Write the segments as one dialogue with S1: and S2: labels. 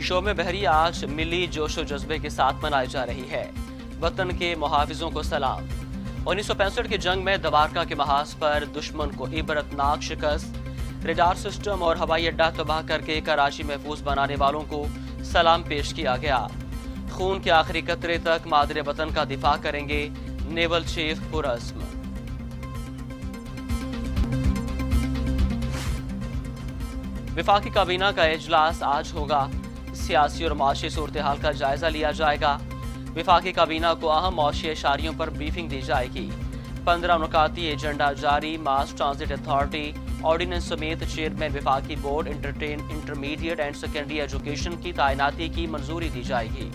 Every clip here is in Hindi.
S1: शोम बहरी आज मिली जोशो जज्बे के साथ मनाई जा रही है। वतन के मुहाफिजों को सलाम। 1965 की जंग में दबारका के महाज पर दुश्मन को इबरतनाक शिकस्त, रेडार सिस्टम और हवाई अड्डा तबाह करके कराची महफूज बनाने वालों को सलाम पेश किया गया। खून के आखिरी कतरे तक मादरे वतन का दिफा करेंगे नेवल चीफ पुरस्म। विफाकी काबीना का इजलास आज होगा। सियासी और माशी सूरत हाल का जायजा लिया जाएगा। विफाकी काबीना को अहम माशी इशारियों पर ब्रीफिंग दी जाएगी। 15 नुकाती एजेंडा जारी। मास ट्रांजिट अथॉरिटी ऑर्डिनेंस समेत चेयरमैन विफाकी board intermediate and secondary education की तैनाती की मंजूरी दी जाएगी।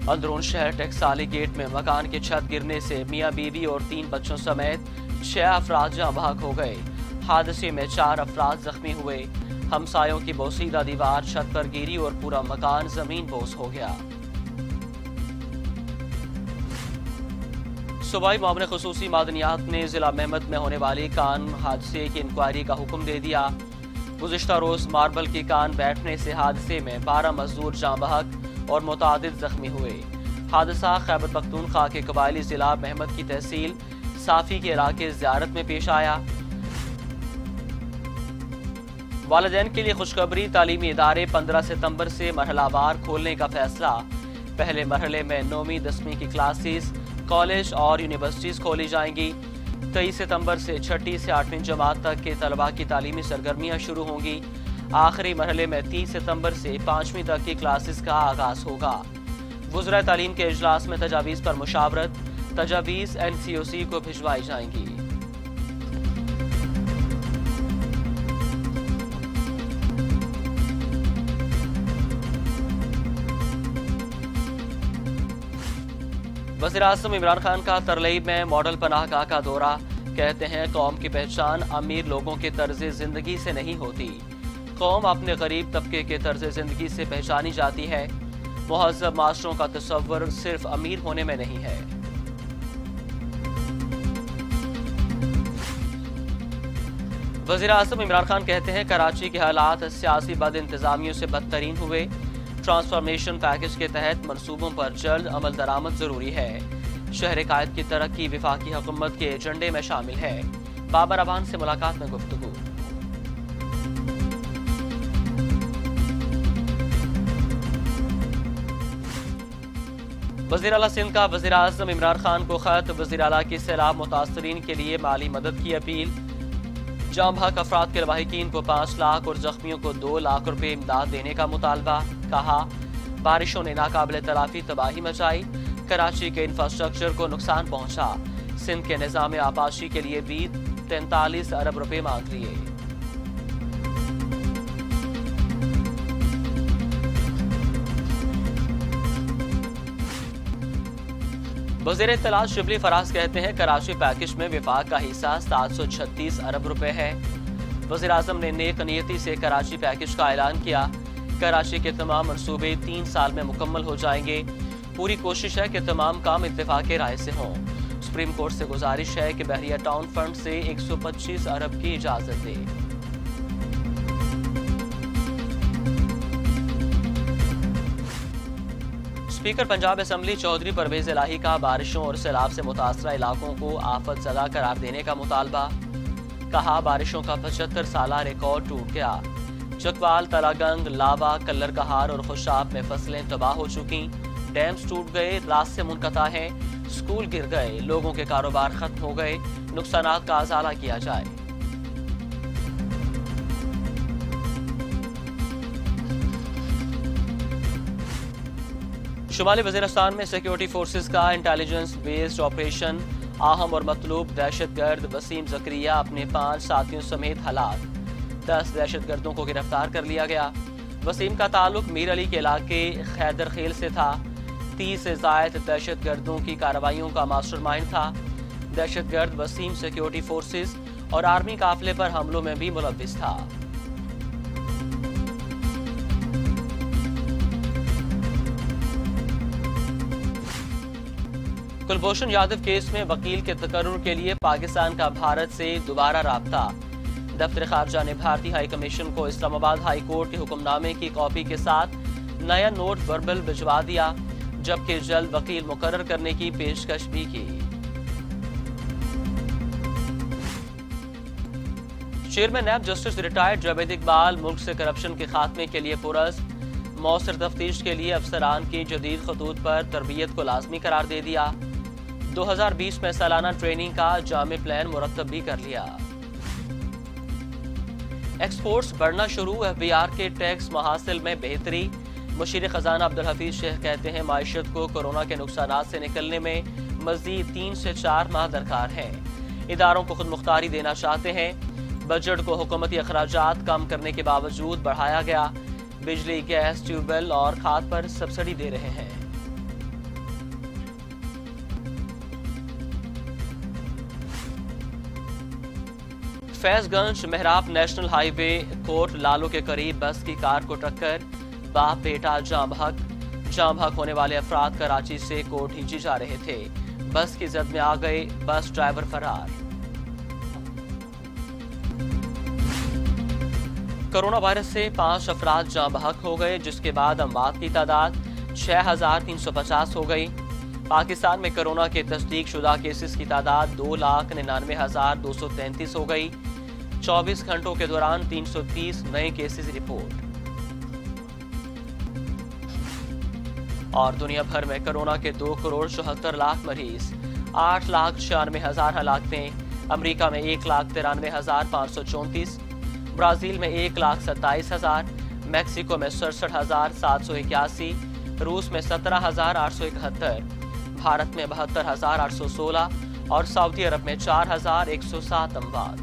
S1: अंदरून शहर टकसाली गेट में मकान की छत गिरने से मियां बीवी और 3 बच्चों समेत 6 अफराद जाँ बहक हो गए। हादसे में 4 अफराद जख्मी हुए। हमसायों की बोसीदा दीवार छत पर गिरी और पूरा मकान जमीन बोस हो गया। सूबाई मामले खुसूसी मादनियात ने जिला मेहमत में होने वाली कान हादसे की इंक्वायरी का हुक्म दे दिया। गुज़िश्ता रोज मार्बल की कान बैठने से हादसे में 12 मजदूर जाँ बहक और मुतादिद जख्मी हुए। हादसा खैबर पख्तूनख्वा के कबायली जिला मेहमत की तहसील साफी के इलाके ज़ियारत में पेश आया। वालिदैन के लिए खुशखबरी, तालीमी इदारे 15 सितंबर से मरहलावार खोलने का फैसला। पहले मरहले में 9वीं 10वीं की क्लासेस, कॉलेज और यूनिवर्सिटीज खोली जाएंगी। 23 सितंबर से 6ठी से 8वीं जमात तक के तलबा की तालीमी सरगर्मियां शुरू होंगी। आखिरी मरहले में 30 सितंबर से 5वीं तक की क्लासेस का आगाज होगा। वज़रा तालीम के इजलास में तजावीज़ पर मुशावरत, तजावीज़ NCOC को भिजवाई जाएंगी। वज़ीर-ए-आज़म इमरान खान का तरलेब में मॉडल पनाहगाह का दौरा। कहते हैं कौम की पहचान अमीर लोगों के तर्ज जिंदगी से नहीं होती, कौम अपने गरीब तबके के तर्ज जिंदगी से पहचानी जाती है। मुहज़्ज़ब माशरों का तसव्वुर सिर्फ अमीर होने में नहीं है। वज़ीर-ए-आज़म इमरान खान कहते हैं कराची के हालात सियासी बद इंतजामियों से बदतरीन हुए। ट्रांसफॉर्मेशन पैकेज के तहत मंसूबों पर जल्द अमल दरामद जरूरी है। शहर कायद की तरक्की विफाकी हुकूमत के एजेंडे में शामिल है। बाबर अवान से मुलाकात में गुफ्तगू। वज़ीर आला सिंध का वज़ीर-ए-आज़म इमरान खान को खत। वज़ीर आला की सैलाब मुतासरीन के लिए माली मदद की अपील। जाँ बहक अफराद के लवाहिकीन को 5 लाख और जख्मियों को 2 लाख रुपए इमदाद देने का मुतालबा। कहा बारिशों ने नाकाबिले तलाफी तबाही मचाई, कराची के इंफ्रास्ट्रक्चर को नुकसान पहुंचा। सिंध के निज़ाम आबाशी के लिए भी 43 अरब रुपए मांग लिए। वज़ीर इत्तलात शिबली फराज कहते हैं कराची पैकेज में विफाक का हिस्सा 736 अरब रुपए है। वज़ीर आज़म ने नेक नियति से कराची पैकेज का ऐलान किया। कराची के तमाम मंसूबे 3 साल में मुकम्मल हो जाएंगे। पूरी कोशिश है कि तमाम काम इत्तेफाक राय से हों। सुप्रीम कोर्ट से गुजारिश है कि बहरिया टाउन फंड से 125 अरब की इजाजत दे। स्पीकर पंजाब असम्बली चौधरी परवेज इलाही का बारिशों और सैलाब से मुतासरा इलाकों को आफत ज़दा करार देने का मुतालबा। कहा बारिशों का 75 साला रिकॉर्ड टूट गया। चकवाल, तलागंग, लावा, कल्लर कहार और खुशाब में फसलें तबाह हो चुकी। डैम्स टूट गए, रास्ते मुनक़ता हैं, स्कूल गिर गए, लोगों के कारोबार खत्म हो गए। नुकसानात का अजाला किया जाए। शुमाली वज़ीरिस्तान में सिक्योरिटी फोर्सेस का इंटेलिजेंस बेस्ड ऑपरेशन। आहम और मतलूब दहशतगर्द वसीम ज़करिया अपने 5 साथियों समेत हलाक। 10 दहशतगर्दों को गिरफ्तार कर लिया गया। वसीम का ताल्लुक मीर अली के इलाके खैदर खेल से था। 30 से ज़ायद दहशतगर्दों की कार्रवाइयों का मास्टरमाइंड था। दहशतगर्द वसीम सिक्योरिटी फोर्सेस और आर्मी काफिले पर हमलों में भी मुलव्विस था। कुलभूषण यादव केस में वकील के तकर्रुर के लिए पाकिस्तान का भारत से दोबारा राब्ता। दफ्तर खारजा ने भारतीय हाई कमीशन को इस्लामाबाद हाई कोर्ट के हुक्मनामे की कॉपी के साथ नया नोट वर्बल भिजवा दिया, जबकि जल्द वकील मुकर्रर करने की पेशकश भी की। Chairman NAB justice retired Javed Iqbal मुल्क से करप्शन के खात्मे के लिए पुरस्कार। मौसर तफ्तीश के लिए अफसरान की जदीद खतूत पर तरबियत को लाजमी करार दे दिया। 2020 में सालाना ट्रेनिंग का जामे प्लान मुरतब भी कर लिया। एक्सपोर्ट्स बढ़ना शुरू, FBR के टैक्स महासिल में बेहतरी। मुशीर खजाना अब्दुल हफीज शेख कहते हैं माइशत को कोरोना के नुकसानात से निकलने में मजीद 3 से 4 माह दरकार है। इदारों को खुद मुख्तारी देना चाहते हैं। बजट को हुकूमती अखराजात कम करने के बावजूद बढ़ाया गया। बिजली, गैस, ट्यूबवेल और खाद पर सब्सिडी दे रहे हैं। फैजगंज मेहराब नेशनल हाईवे कोट लालो के करीब बस की कार को टक्कर, बाप बेटा जाम बहक होने वाले अफराद कराची से कोट हिंची जा रहे थे। बस की जद में आ गए, बस ड्राइवर फरार। कोरोना वायरस से 5 अफराद जाम बहक हो गए, जिसके बाद अमवात की तादाद 6350 हो गई। पाकिस्तान में कोरोना के तस्दीक शुदा केसेस की तादाद 2,99,233 हो गई। 24 घंटों के दौरान 330 नए केसेस रिपोर्ट। और दुनिया भर में कोरोना के 2,74,00,000 मरीज, 8,96,000 हलाकतें। अमेरिका में 1,93,534, ब्राजील में 1,27,000, मैक्सिको में 67,781, रूस में 17,871, भारत में 72,816 और सऊदी अरब में 4,107 अमवात।